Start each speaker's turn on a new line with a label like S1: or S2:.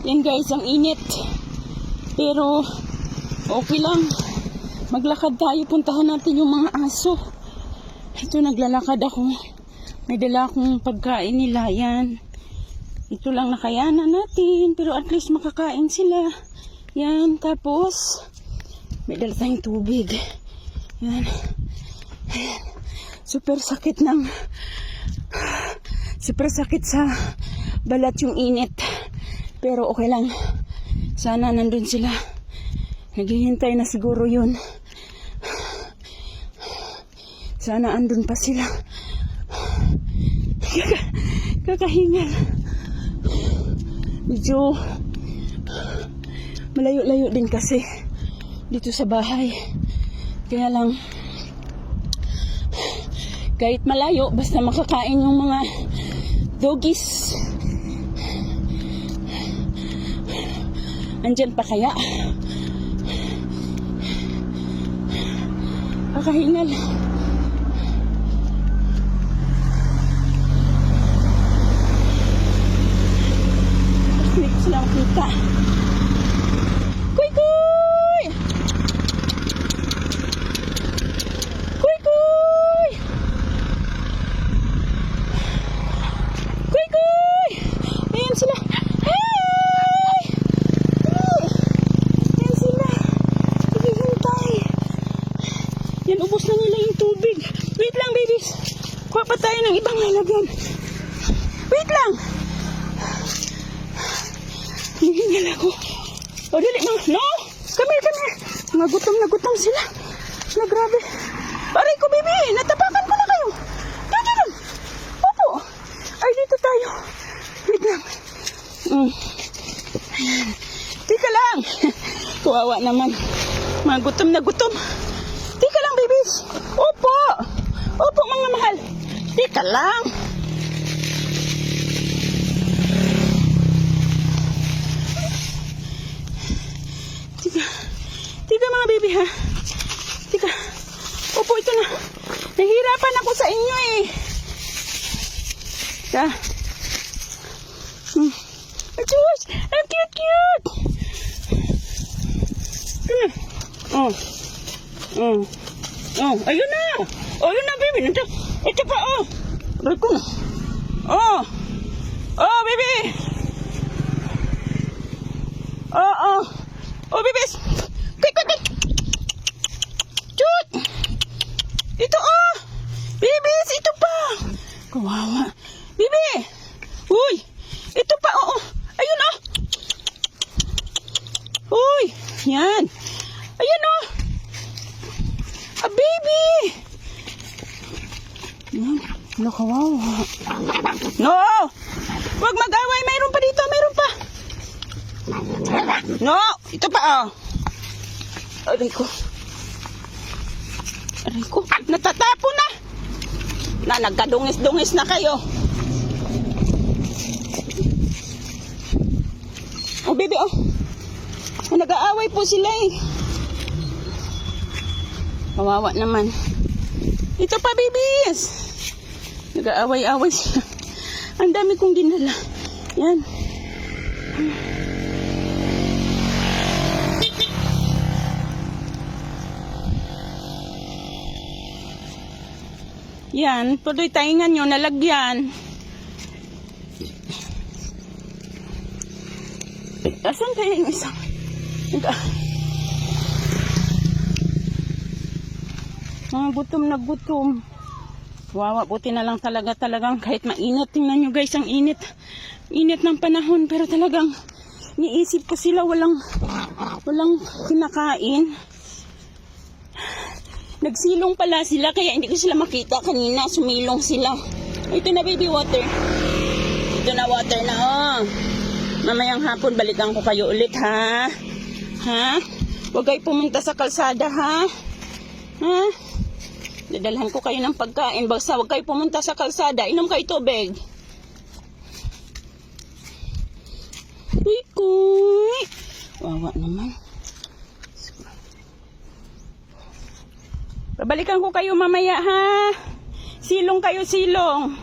S1: Yan guys, ang init. Pero okay lang. Maglakad tayo, puntahan natin yung mga aso. Ito, naglalakad ako. May dala akong pagkain nila. Yan. Ito lang nakayanan natin. Pero at least makakain sila. Yan. Tapos, may dala tayong tubig. Yan. Super sakit sa balat yung init. Pero okay lang. Sana nandun sila. Naghihintay na siguro yun. Sana andun pa sila. Kakahingal. Medyo malayo-layo din kasi dito sa bahay. Kaya lang, kahit malayo, basta makakain yung mga doggies. Andyan pa kaya? Kakahingal. Hindi ko sila makita. Kuy kuy! Kuy kuy! Kuy kuy! Ayan sila. Hey! Ayan sila. Naghihintay. Yan, ubos na nila yung tubig. Wait lang, babies. Kuha pa tayo ng ibang lalagyan. Wait lang. Hihingal ako. O, dali mga. No! Come here. Mga gutom sila. Na grabe. Aray ko, baby. Natapakan ko na kayo. Doon. Opo. Ay, dito tayo. Wait lang. Tika lang. Kuwawa naman. Mga gutom. Tika lang, babies. Opo, mga mahal. Tika lang. Tika mga baby, ha. Tika. Opo, ito na. Nahihirapan ako sa inyo, eh. Tika. Diyos, ang cute. Ito na. Ayun na, baby. Ito pa, Aray ko na. Baby. Babies. Quick. Cute. Ito, babies, ito pa. Kawawa. Baby. Uy, ito pa, Ayun, Uy, yan. Ayan, a baby. No, kawawa. No! Huwag mag-away. Mayroon pa dito. No! Ito pa, Aray ko. Natatapo na. Nagkadungis-dungis na kayo. Baby, nag-aaway po sila, eh. Kawawa naman. Ito pa, babies. Nag-aaway-aaway sila. Ang dami kong dinala. Yan. Yan. Tuloy taingan nyo. Nalagyan. Asan kaya yung isang? Mga gutom. Wawa, buti na lang talagang kahit mainit. Tingnan nyo guys, ang init ng panahon. Pero talagang niisip ko sila walang kinakain. Nagsilong pala sila kaya hindi ko sila makita kanina. Sumilong sila. Ito na, baby, water. Ito na, water na, Mamayang hapon, balikan ko kayo ulit, ha? Huwag kayo pumunta sa kalsada, ha? Dadalhan ko kayo ng pagkain. Basta huwag kayo pumunta sa kalsada. Inom kayo tubig. Kuy. Wawa naman. Babalikan ko kayo mamaya, ha? Silong kayo, silong.